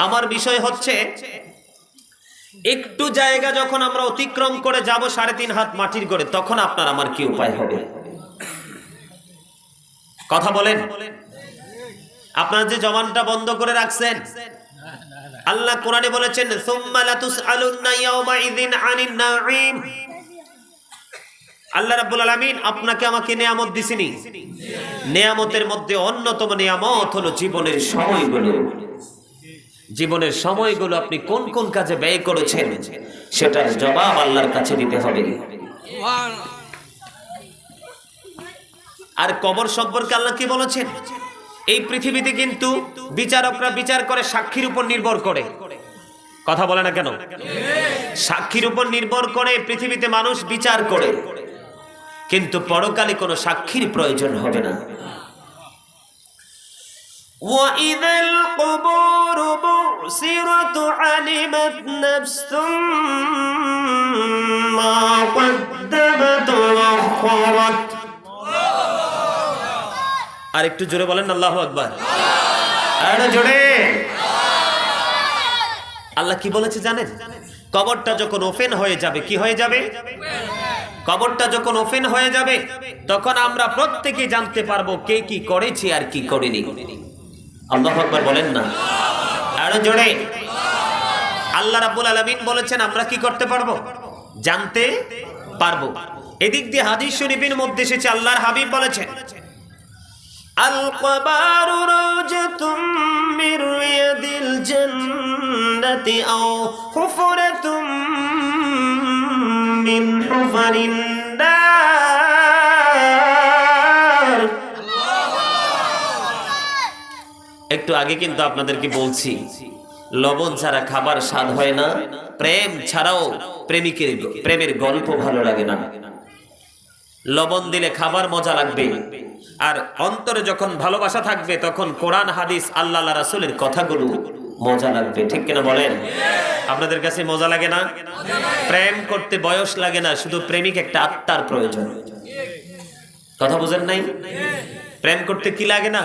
আমার বিষয় হচ্ছে একটু জায়গা যখন আমরা অতিক্রম করে যাব 3.5 হাত মাটির করে, তখন আপনার আমার কি উপায় হবে? কথা বলেন। আপনারা যে জবানটা বন্ধ করে রাখছেন, আল্লাহ কোরআনে বলেছেন সুম্মা লাতুসআলুন্না ইয়াওমাইযিন আনিন নাঈম। আল্লাহ রাব্বুল আলামিন আপনাকে আমাকে নিয়ামত দিছেনি, নিয়ামতের মধ্যে অন্যতম নিয়ামত হলো জীবনের সময়গুলো। জীবনের সময়গুলো আপনি কোন কোন কাজে ব্যয় করেছেন সেটার জবাব আল্লাহর কাছে দিতে হবে। আর কবর সম্পর্কে আল্লাহ কি বলেছেন? এই পৃথিবীতে কিন্তু বিচারকরা বিচার করে সাক্ষীর উপর নির্ভর করে। কথা বলে না কেন? সাক্ষীর উপর নির্ভর করে পৃথিবীতে মানুষ বিচার করে, কিন্তু পরকালে কোনো সাক্ষীর প্রয়োজন হবে না। وَإِذَا الْقُبُورُ بُعْثِرَتْ عَلِمَتْ نَفْسٌ مَا قَدَّمَتْ وَأَخَّرَتْ। আর একটু জোরে বলেন আল্লাহু আকবার। আরে জোরে। আল্লাহ কি বলেছে জানেন? কবরটা যখন ওপেন হয়ে যাবে, কি হয়ে যাবে? কবরটা যখন ওপেন হয়ে যাবে তখন আমরা প্রত্যেকে জানতে পারবো কে কি করেছি আর কি করিনি। আল্লাহু আকবার বলেন না। আরে জোরে। আল্লাহ রাব্বুল আলামিন বলেছেন আমরা কি করতে পারবো? জানতে পারবো। এদিক দিয়ে হাদিস শরীফের মধ্যে এসেছে, আল্লাহর হাবিব বলেছেন আল কবারু রাওজাতুম মির রিয়াদিল জান্নাতি আও হুফরাতুম মিন হুফারিন নার। একটু আগে কিন্তু আপনাদেরকে বলছি লবণ ছাড়া খাবার স্বাদ হয় না, প্রেম ছাড়াও প্রেমের গল্প ভালো লাগে না। লবণ দিলে খাবার মজা লাগবে, আর অন্তরে যখন ভালোবাসা থাকবে তখন কোরআন হাদিস আল্লাহ রাসূলের কথাগুলো মজা লাগবে। ঠিক কিনা বলেন? আপনাদের কাছে মজা লাগে না? প্রেম করতে বয়স লাগে না, শুধু প্রেমিক একটা আত্মার প্রয়োজন। কথা বুঝেন নাই? প্রেম করতে কি লাগে না?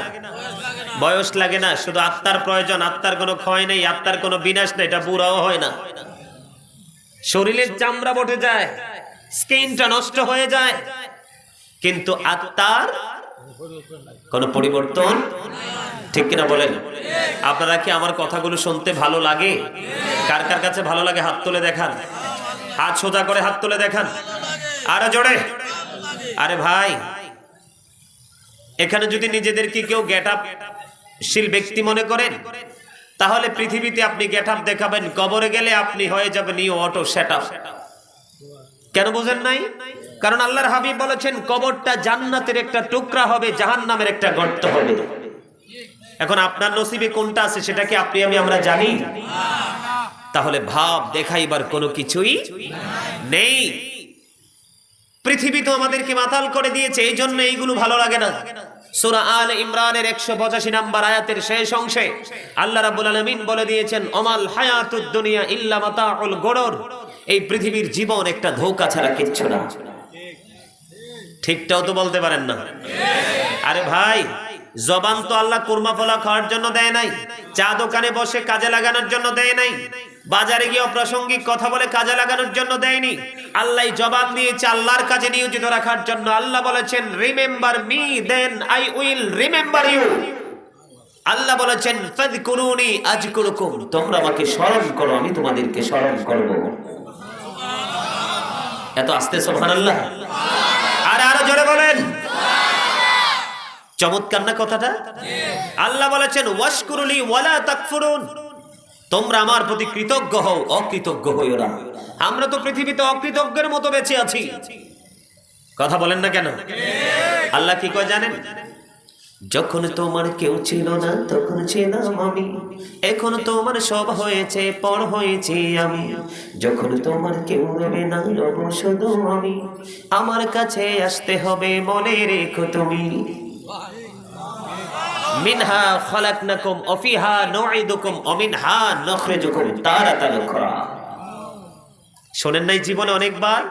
বয়স লাগে না, শুধু আত্মার প্রয়োজন। আত্মার কোনো ক্ষয় নেই, আত্মার কোনো বিনাশ নেই, এটা বুড়াও হয় না। শরীরের চামড়া বটে যায়, স্কিনটা নষ্ট হয়ে যায়, কিন্তু আত্মার কোনো পরিবর্তন। ঠিক কিনা বলেন? আপনারা কি আমার কথাগুলো শুনতে ভালো লাগে? কার কার কাছে ভালো লাগে হাত তুলে দেখান। হাত সোজা করে হাত তুলে দেখান। আরে জোরে। আরে ভাই, এখানে যদি নিজেদেরকে কেউ গেট আপ শীল ব্যক্তি মনে করেন তাহলে পৃথিবীতে আপনি গেট আপ দেখাবেন, কবরে গেলে আপনি হয়ে যাবেন নিউ অটো সেট আপ। কেন বুঝেন নাই? কারণ আল্লাহর হাবিব বলেছেন কবরটা জান্নাতের একটা টুকরা হবে, জাহান্নামের একটা গর্ত হবে। এখন আপনার নসিবে কোনটা আছে সেটা কি আপনি আমরা জানি? তাহলে ভাব দেখাইবার কোনো কিছুই নেই। পৃথিবী তো আমাদেরকে মাতাল করে দিয়েছে, এই জন্য এইগুলো ভালো লাগে না। সূরা আলে ইমরানের 185 নম্বর আয়াতের শেষ অংশে আল্লাহ রাব্বুল আলামিন বলে দিয়েছেন অমাল হায়াতুদ দুনিয়া ইল্লা মাতাউল গুরুর। এই পৃথিবীর জীবন একটা ধোঁকা ছাড়া কিচ্ছু না। ঠিকটাও তো বলতে পারেন না। আরে ভাই, জবান তো আল্লাহ কুরমা ফলা খাওয়ার জন্য দেয় নাই, চা দোকানে বসে কাজে লাগানোর জন্য দেয় নাই, বাজারে গিয়ে অপ্রাসঙ্গিক কথা বলে কাজে লাগানোর জন্য দেয়নি। আল্লাহ জবান দিয়েছে আল্লাহর কাজে নিয়োজিত রাখার জন্য। আল্লাহ বলেছেন remember me then I will remember you. Allah বলেছেন ফাযকুরুনি আযকুরুকুম, তোমরা আমাকে স্মরণ করো আমি তোমাদেরকে স্মরণ করব। এত আস্তে সুবহানাল্লাহ। আর আরো জোরে বলেন। চমৎকার না কথাটা? আল্লাহ বলেছেন ওয়াশকুরুলি ওয়ালা তাকফুরুন, তোমরা আমার প্রতি কৃতজ্ঞ হও, অকৃতজ্ঞ হইও না। আমরা তো পৃথিবীতে অকৃতজ্ঞের মতো বেঁচে আছি। কথা বলেন না কেন? আল্লাহ কি কয় জানেন? যখন তোমার কেউ ছিল না তখন ছিলাম আমি, এখন তোমার সব হয়েছে পর হয়েছে আমি। যখন তোমার কেউ রবে না রব শুধু আমি, আমার কাছে আসতে হবে মনে রেখো তুমি। মিনহা খালাকনাকুম ওয়া ফিহা নুঈদুকুম ওয়া মিনহা নুখরিজুকুম তারাতান উখরা। শোনেন নাই জীবনে অনেকবার?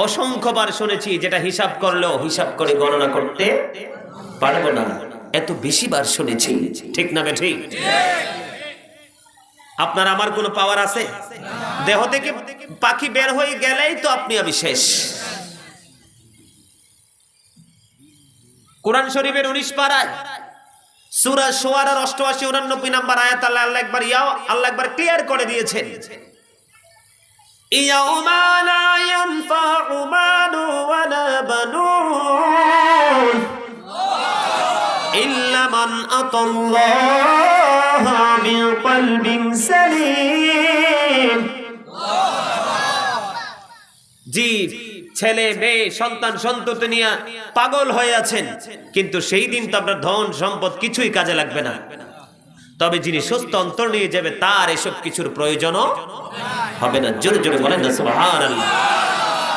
অসংখ্যবার শুনেছি, যেটা হিসাব করলেও হিসাব করে গণনা করতে পারবো না, এত বেশি বার শুনেছি। ঠিক না বেঠিক? আপনার আমার কোনো পাওয়ার আছে? দেহ থেকে পাখি বের হয়ে গেলেই তো আপনি আমি শেষ। কোরআন শরীফের 19 পারায় সূরা শুআরার 88 89 নম্বর আয়াত আল্লাহ একবার ক্লিয়ার করে দিয়েছেন, ইয়াউমা লা ইয়ানফাউ মালু ওয়ালা বানুন ইল্লা মান আতাল্লাহা বিকলবিন সালিম। জি, ছেলে মেয়ে সন্তান সন্ততি নিয়ে পাগল হয়ে আছেন, কিন্তু সেই দিন তো আপনার ধন সম্পদ কিছুই কাজে লাগবে না। তবে যিনি সুস্থ অন্তর নিয়ে যাবে তার এসব কিছুর প্রয়োজনও হবে না। জোরে জোরে বলেন না সুবহানাল্লাহ।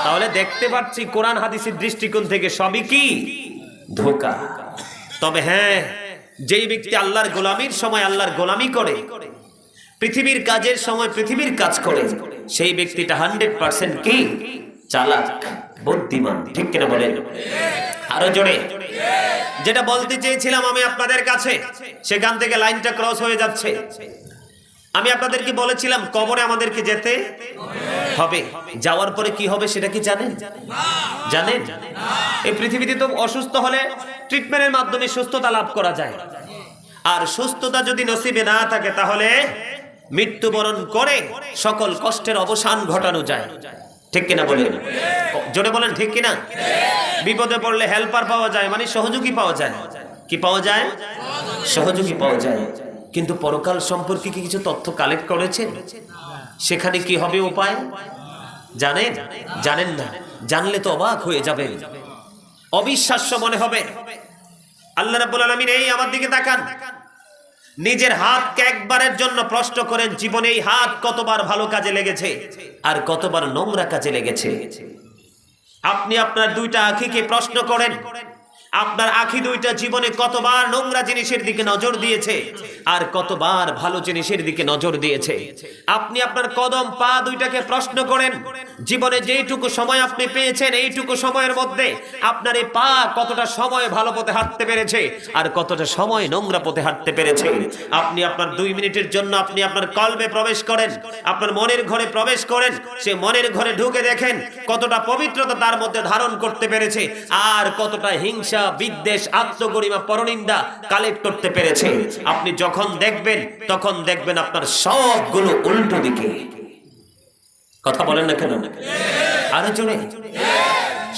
তাহলে দেখতে পাচ্ছি কোরআন হাদিসের দৃষ্টিকোণ থেকে সবই কি ধোঁকা। তবে হ্যাঁ, যেই ব্যক্তি আল্লাহর গোলামির সময় আল্লাহর গোলামি করে, পৃথিবীর কাজের সময় পৃথিবীর কাজ করে, সেই ব্যক্তিটা 100% কি চালাক বুদ্ধিমান, ঠিক কিনা বলেন? আরো জোরে। যেটা বলতে চেয়েছিলাম আমি আপনাদের কাছে, সেখান থেকে লাইনটা ক্রস হয়ে যাচ্ছে। আমি আপনাদেরকে বলেছিলাম কবরে আমাদেরকে যেতে হবে, যাওয়ার পরে কি হবে সেটা কি জানেন? জানেন? এই পৃথিবীতে তো অসুস্থ হলে ট্রিটমেন্টের মাধ্যমে সুস্থতা লাভ করা যায়, আর সুস্থতা যদি নসিবে না থাকে তাহলে মৃত্যুবরণ করে সকল কষ্টের অবসান ঘটানো যায়, ঠিক কিনা বলেন? জোরে বলেন ঠিক কিনা? বিপদে পড়লে হেল্পার পাওয়া যায়, মানে সহযোগী পাওয়া যায়। কি পাওয়া যায়? সহযোগী পাওয়া যায়। কিন্তু পরকাল সম্পর্কে কি কিছু তথ্য কালেক্ট করেছেন? সেখানে কি হবে উপায় জানেন? জানেন না। জানলে তো অবাক হয়ে যাবেন, অবিশ্বাস্য মনে হবে। আল্লাহ রাব্বুল আলামিন এই আমার দিকে তাকান, নিজের হাতকে একবারের জন্য প্রশ্ন করেন, জীবনে এই হাত কতবার ভালো কাজে লেগেছে আর কতবার নোংরা কাজে লেগেছে। আপনি আপনার দুইটা আঁখিকে প্রশ্ন করেন, আপনার আঁখি দুইটা জীবনে কতবার নোংরা জিনিসের দিকে নজর দিয়েছে আর কতবার ভালো জিনিসের দিকে নজর দিয়েছে। আপনি আপনার কদম পা দুইটাকে প্রশ্ন করেন, জীবনে যেইটুকু সময় আপনি পেয়েছেন এইটুকু সময়ের মধ্যে আপনার এই পা কতটা সময় ভালো পথে হাঁটতে পেরেছে আর কতটা সময় নোংরা পথে হাঁটতে পেরেছে। আপনি আপনার 2 মিনিটের জন্য আপনি আপনার কলবে প্রবেশ করেন, আপনার মনের ঘরে প্রবেশ করেন, সে মনের ঘরে ঢুকে দেখেন কতটা পবিত্রতা তার মধ্যে ধারণ করতে পেরেছে আর কতটা হিংসা, বিদ্বেষ, আত্মগরিমা, পরনিন্দা কালেক্ট করতে পেরেছে। আপনি যখন দেখবেন তখন দেখবেন আপনার সবগুলো উল্টো দিকে। কথা বলেন না কেন? আরো জোরে।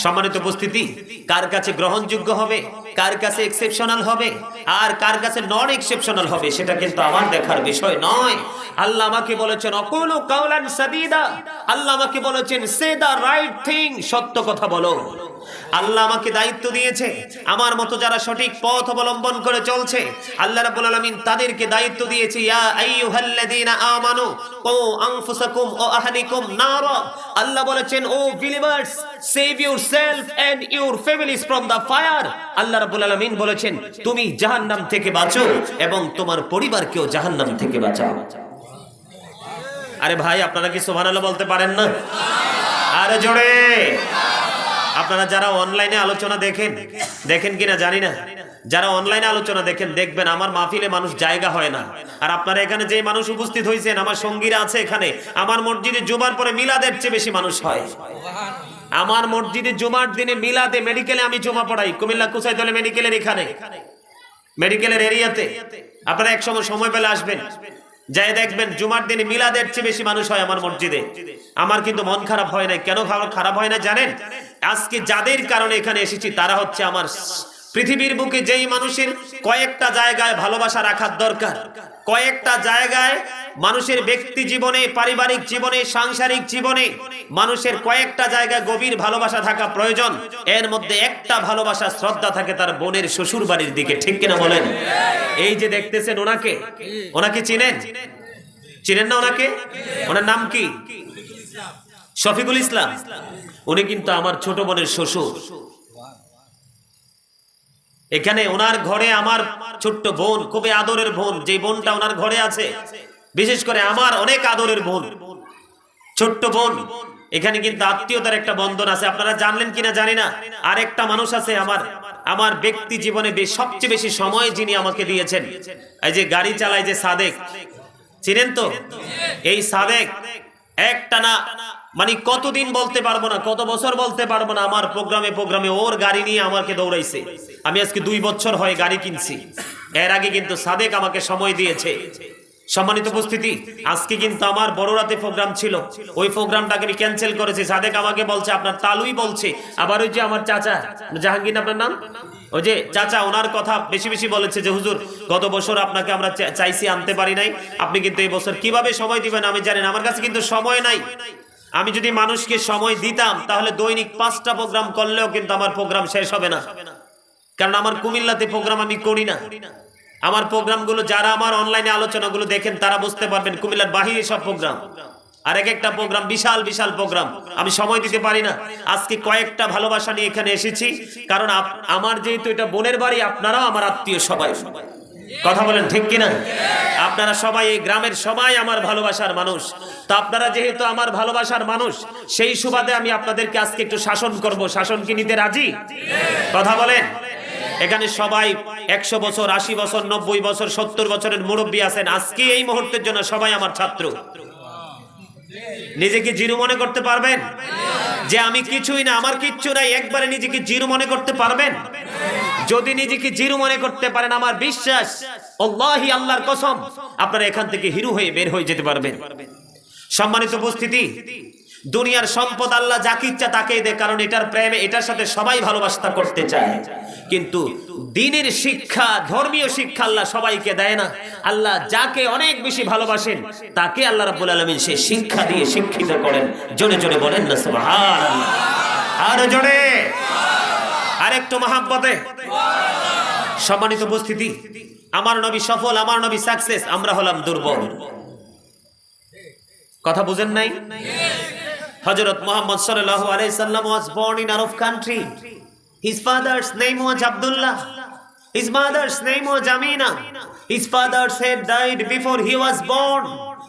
সম্মানিত উপস্থিতি, কার কাছে গ্রহণযোগ্য হবে, কার কাছে এক্সেপশনাল হবে আর কার কাছে নন এক্সেপশনাল হবে সেটা কিন্তু আমার দেখার বিষয় নয়। আল্লাহ আমাকে বলেছেন অকুলু কাওলান সাদীদা, আল্লাহ আমাকে বলেছেন সে দা রাইট থিং, সত্য কথা বলো। আল্লাহ আমাকে দায়িত্ব দিয়েছে, আমার মতো যারা সঠিক পথ অবলম্বন করে চলছে আল্লাহ রাব্বুল আলামিন তাদেরকে দায়িত্ব দিয়েছে, ইয়া আইয়ুহাল্লাযীনা আমানু কু আনফুসাকুম ওয়া আহলিকুম নারা। আল্লাহ বলেছেন O believers, save yourself and your families from the fire. Allah রাব্বুল আলামিন বলেছেন তুমি জাহান্নাম থেকে বাঁচো এবং তোমার পরিবারকেও জাহান্নাম থেকে বাঁচাও। আরে ভাই, আপনারা কি সুবহানাল্লাহ বলতে পারেন না? আরে জোরে। আপনারা যারা অনলাইনে আলোচনা দেখেন কিনা জানি না, যারা অনলাইনে আলোচনা দেখবেন আমার মাহফিলে মানুষ জায়গা হয় না। আর আপনারা এখানে যে মানুষ উপস্থিত হয়েছেন, আমার সঙ্গীরা আছে এখানে, আমার মসজিদে জুমার পরে মিলাদের চেয়ে বেশি মানুষ হয়। আমার মসজিদে জুমার দিনে মিলাদে, মেডিকেলে আমি জুমা পড়াই, কুমিল্লা কুসাইতলে মেডিকেলের এখানে, মেডিকেলের এরিয়াতে। আপনারা এক সময় পেলে আসবেন, যাই দেখবেন জুমার দিনে মিলাদের চেয়ে বেশি মানুষ হয় আমার মসজিদে। আমার কিন্তু মন খারাপ হয় না। কেন খারাপ হয় না জানেন? আজকে যাদের কারণে এখানে এসেছি তারা হচ্ছে আমার পৃথিবীর বুকে যেই মানুষের কয়েকটা জায়গায় ভালোবাসা রাখার দরকার, কয়েকটা জায়গায় মানুষের ব্যক্তি জীবনে, পারিবারিক জীবনে, সাংসারিক জীবনে মানুষের কয়েকটা জায়গায় গভীর ভালোবাসা থাকা প্রয়োজন। এর মধ্যে একটা ভালোবাসা, শ্রদ্ধা থাকে তার বোনের শ্বশুর বাড়ির দিকে, ঠিক কিনা বলেন? এই যে দেখতেছেন ওনাকে চিনেন না ওনাকে? ওনার নাম কি? শফিকুল ইসলাম। উনি কিন্তু আমার ছোট বোনের শ্বশুর। এখানে ওনার ঘরে আমার ছোট্ট বোন, খুবই আদরের বোন, যে বোনটা ওনার ঘরে আছে, বিশেষ করে আমার অনেক আদরের বোন, ছোট্ট বোন। এখানে কিন্তু আত্মীয়তার একটা বন্ধন আছে। আপনারা জানলেন কিনা জানি না, আর একটা মানুষ আছে আমার ব্যক্তি জীবনে সবচেয়ে বেশি সময় যিনি আমাকে দিয়েছেন, এই যে গাড়ি চালায় যে সাদেক, চিনেন তো? এই সাদেক একটা না মানে কতদিন বলতে পারবো না, কত বছর বলতে পারবো না, আমার প্রোগ্রামে ওর গাড়ি নিয়ে আমাকে দৌড়াইছে। আমি আজকে 2 বছর হয় গাড়ি কিনছি। এর আগে কিন্তু সাদেক আমাকে সময় দিয়েছে। সম্মানিত উপস্থিতি, আজকে কিন্তু আমার বড় রাতে প্রোগ্রাম ছিল, ওই প্রোগ্রামটাকে আমি ক্যান্সেল করেছি। সাদেক আমাকে বলছে আপনার তালুই বলছে। আবার ওই যে আমার চাচা জাহাঙ্গীর, আপনার নাম, ওই যে চাচা, ওনার কথা বেশি বেশি বলেছে যে হুজুর গত বছর আপনাকে আমরা চাইছি আনতে পারি নাই, আপনি কিন্তু এই বছর কিভাবে সময় দিবেন আমি জানি না। আমার কাছে কিন্তু সময় নাই। আমি যদি মানুষকে সময় দিতাম তাহলে দৈনিক 5টা প্রোগ্রাম করলেও কিন্তু আমার প্রোগ্রাম শেষ হবে না। কারণ আমার কুমিল্লাতে প্রোগ্রাম আমি করি না। আমার প্রোগ্রামগুলো যারা আমার অনলাইনে আলোচনাগুলো দেখেন তারা বুঝতে পারবেন কুমিল্লার বাহিরে সব প্রোগ্রাম, আর এক একটা প্রোগ্রাম বিশাল বিশাল প্রোগ্রাম, আমি সময় দিতে পারি না। আজকে কয়েকটা ভালোবাসা নিয়ে এখানে এসেছি, কারণ আমার যেহেতু এটা বোনের বাড়ি, আপনারাও আমার আত্মীয় সবাই। কথা বলেন ঠিক কিনা? আপনারা সবাই এই গ্রামের সবাই আমার ভালোবাসার মানুষ। তো আপনারা যেহেতু আমার ভালোবাসার মানুষ, সেই সুবাদে আমি আপনাদেরকে আজকে একটু শাসন করব। শাসন কি নিতে রাজি? কথা বলেন। এখানে সবাই 100 বছর, 80 বছর, 90 বছর, 70 বছরের মুরব্বী আছেন। আজকে এই মুহূর্তের জন্য সবাই আমার ছাত্র। নিজেকে জিরো মনে করতে পারবেন যে আমি কিছুই না, আমার কিচ্ছু নাই? একবারে নিজেকে জিরো মনে করতে পারবেন? যদি নিজেকে জিরো মনে করতে পারেন, আমার বিশ্বাস, আল্লাহি, আল্লাহর কসম, আপনারা এখান থেকে হিরো হয়ে বের হয়ে যেতে পারবেন। সম্মানিত উপস্থিতি, দুনিয়ার সম্পদ আল্লাহ যাকে ইচ্ছা তাকেই দেয়, কারণ এটার প্রেমে এটার সাথে সবাই ভালোবাসা করতে চায়। কিন্তু দ্বীনের শিক্ষা, ধর্মীয় শিক্ষা আল্লাহ সবাইকে দেয় না। আল্লাহ যাকে অনেক বেশি ভালোবাসেন তাকে আল্লাহ রাব্বুল আলামিন সে শিক্ষা দিয়ে শিক্ষিত করেন। জোরে জোরে বলেন না সুবহানাল্লাহ। আরো জোরে, আরেকটু মহাব্বতে। সম্মানিত উপস্থিতি, আমার নবী সফল, আমার নবী সাকসেস, আমরা হলাম দুর্বল। কথা বুঝেন নাই? হযরত Mohammad sallallahu alaihi wasallam was born in Arab country. His father's name was Abdullah. His mother's name was Amina. His father's head died before he was born.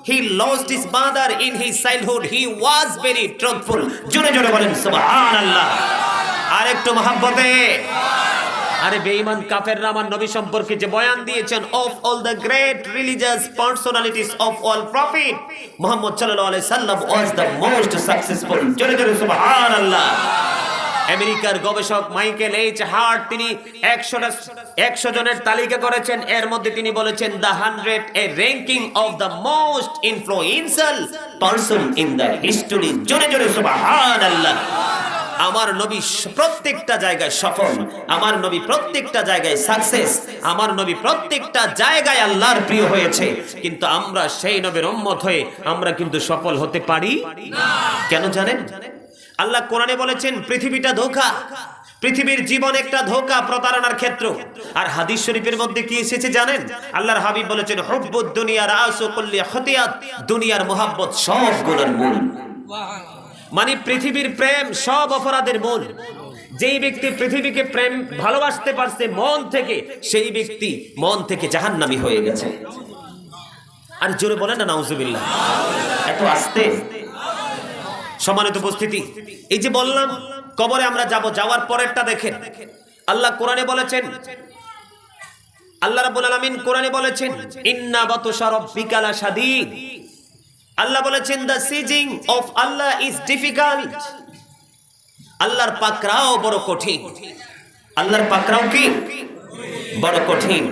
He lost his mother in his childhood. He was very truthful. জোরে জোরে বলেন সুবহানাল্লাহ। আরেকটু মহব্বতে। আরে বেঈমান কাফেররা আমার নবী সম্পর্কে যে বয়ান দিয়েছেন, of all the great religious personalities of all prophet, Muhammad sallallahu alaihi wasallam was the most successful. জোরে জোরে সুবহানাল্লাহ। আমেরিকার গবেষক মাইকেল এইচ হার্ট তিনি 100 জনের তালিকা করেছেন। এর মধ্যে তিনি বলেছেন the 100 a ranking of the most influential person in the history. জোরে জোরে সুবহানাল্লাহ। আমার নবী প্রত্যেকটা জায়গায় সফল, আমার নবী প্রত্যেকটা জায়গায় সাকসেস, আমার নবী প্রত্যেকটা জায়গায় আল্লাহর প্রিয় হয়েছে। কিন্তু আমরা সেই নবীর উম্মত হয়ে আমরা কিন্তু সফল হতে পারি না। কেন জানেন? আল্লাহ কোরআনে বলেছেন পৃথিবীটা ধোঁকা, পৃথিবীর জীবন একটা ধোঁকা, প্রতারণার ক্ষেত্র। আর হাদিস শরীফের মধ্যে কি এসেছে জানেন? আল্লাহর হাবিব বলেছেন হুব্বুদ দুনিয়া রাসু কুল্লি খতিয়াত, দুনিয়ার মোহাব্বত সব গুনাহের মূল। মানে পৃথিবীর প্রেম সব অপরাধের মূল। যেই ব্যক্তি পৃথিবীকে প্রেম ভালোবাসতে পারছে মন থেকে, সেই ব্যক্তি মন থেকে জাহান্নামী হয়ে গেছে। আর জোরে বলেন না নাউজুবিল্লাহ। এত আস্তে। সম্মানিত উপস্থিতি, এই যে বললাম কবরে আমরা যাব, যাওয়ার পরেরটা দেখেন। আল্লাহ কোরআনে বলেছেন, আল্লাহ রাব্বুল আলামিন কোরআনে বলেছেন ইন্না বাতুশা রাব্বিকা লাশাদীদ। আল্লাহ বলেছেন the sieging of Allah is difficult. আল্লাহর পাকড়াও বড় কঠিন। আল্লাহর পাকড়াও কি বড় কঠিন।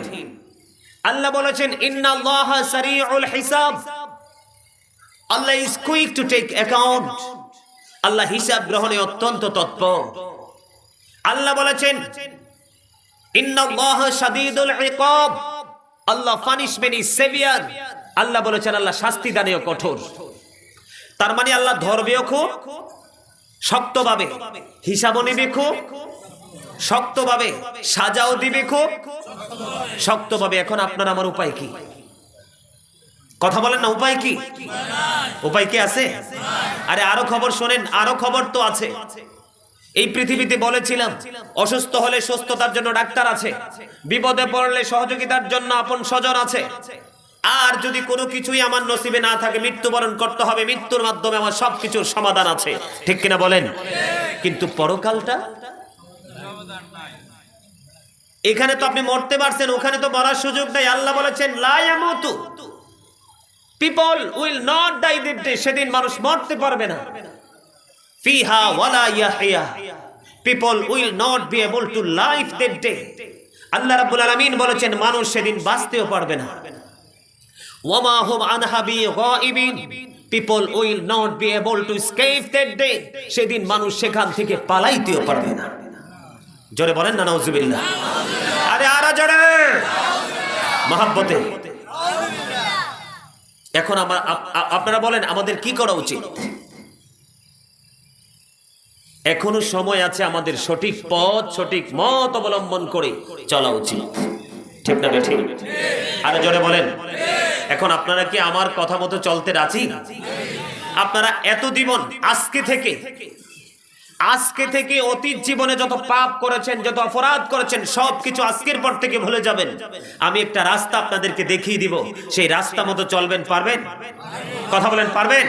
আল্লাহ বলেছেন ইন্নাল্লাহা সারিউল হিসাব। Allah is quick to take account. আল্লাহ হিসাব গ্রহণে অত্যন্ত তৎপর। আল্লাহ বলেছেন ইন্নাল্লাহা শাদীদুল ইকাব। আল্লাহ পানিশমেন্ট ইজ সেভিয়ার। আল্লাহ বলেছেন আল্লাহ শাস্তি দানেও কঠোর। তার মানে আল্লাহ ধরবেও খুব শক্তভাবে, হিসাবও নেবে খুব শক্তভাবে, সাজাও দিবে খুব শক্তভাবে। এখন আপনার আমার উপায় কি? কথা বলেন না, উপায় কি? উপায় কি আছে? আরে আরো খবর শোনেন, আরো খবর তো আছে। এই পৃথিবীতে বলেছিলাম অসুস্থ হলে সুস্থতার জন্য ডাক্তার আছে, বিপদে পড়লে সহযোগিতার জন্য আপন স্বজন আছে। আর যদি কোনো কিছুই আমার নসিবে না থাকে, মৃত্যুবরণ করতে হবে, মৃত্যুর মাধ্যমে আমার সবকিছুর সমাধান আছে। ঠিক কিনা বলেন? কিন্তু পরকালটা, এখানে তো আপনি মরতে পারছেন, ওখানে তো মরার সুযোগ নাই। আল্লাহ বলেছেন লা ইয়ামুতু, people will not die that day, সেদিন মানুষ মরতে পারবে না। ফিহা ওয়ালা ইয়াহইয়া, people will not be able to live that day. আল্লাহ রাব্বুল আলামিন বলেছেন মানুষ সেদিন বাঁচতেও পারবে না। ওয়ামা হুম আনহা বিগাইবিন, people will not be able to escape that day, সেদিন মানুষ সেখান থেকে পালাইতেও পারবে না। জোরে বলেন না নাউজুবিল্লাহ। আরে আরো জোরে মহব্বতে। এখন আপনারা বলেন আমাদের কি করা উচিত? এখনো সময় আছে, আমাদের সঠিক পথ সঠিক মত অবলম্বন করে চলা উচিত, ঠিক না ঠিক? আরো জোরে বলেন। এখন আপনারা কি আমার কথা মতো চলতে রাজি? আপনারা এত জীবন আজকে থেকে অতীত জীবনে যত পাপ করেছেন, যত অপরাধ করেছেন, সবকিছু আজকের পর থেকে ভুলে যাবেন। আমি একটা রাস্তা আপনাদেরকে দেখিয়ে দিব, সেই রাস্তা মতো চলবেন। পারবেন? কথা বলেন, পারবেন?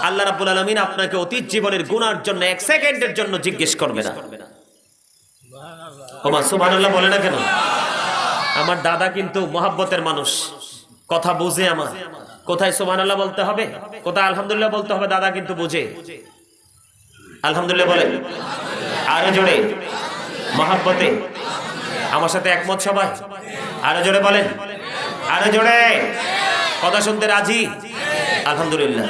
আল্লাহ রাব্বুল আলামিন আপনাকে অতীত জীবনের গুনার জন্য 1 সেকেন্ডের জন্য জিজ্ঞেস করবে না। ওমা সুবহানাল্লাহ বলে না কেন? আমার দাদা কিন্তু মহব্বতের মানুষ, কথা বুঝে। আমার কোথায় সুবহানাল্লাহ বলতে হবে, কোথায় আলহামদুলিল্লাহ বলতে হবে, দাদা কিন্তু বুঝে। আলহামদুলিল্লাহ বলেন আরো জোরে মহব্বতে। আমার সাথে একমত সবাই? আরো জোরে বলেন, আরো জোরে। কথা শুনতে রাজি? আলহামদুলিল্লাহ।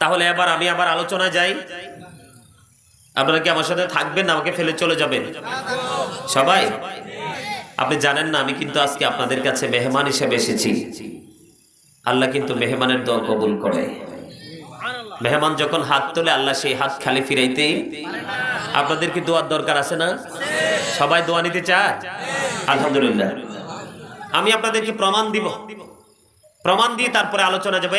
তাহলে এবার আমি আবার আলোচনায় যাই। আপনারা কি আমার সাথে থাকবেন না আমাকে ফেলে চলে যাবেন সবাই? আপনি জানেন না আমি কিন্তু আজকে আপনাদের কাছে মেহমান হিসেবে এসেছি। আল্লাহ কিন্তু মেহমানের দোয়া কবুল করে। মেহমান যখন হাত তোলে আল্লাহ সেই হাত খালি ফিরাইতে। আপনাদের কি দোয়ার দরকার আছে না? সবাই দোয়া নিতে চায়? আলহামদুলিল্লাহ। আমি আপনাদেরকে প্রমাণ দিব, প্রমাণ দিয়ে তারপরে আলোচনা যাবে।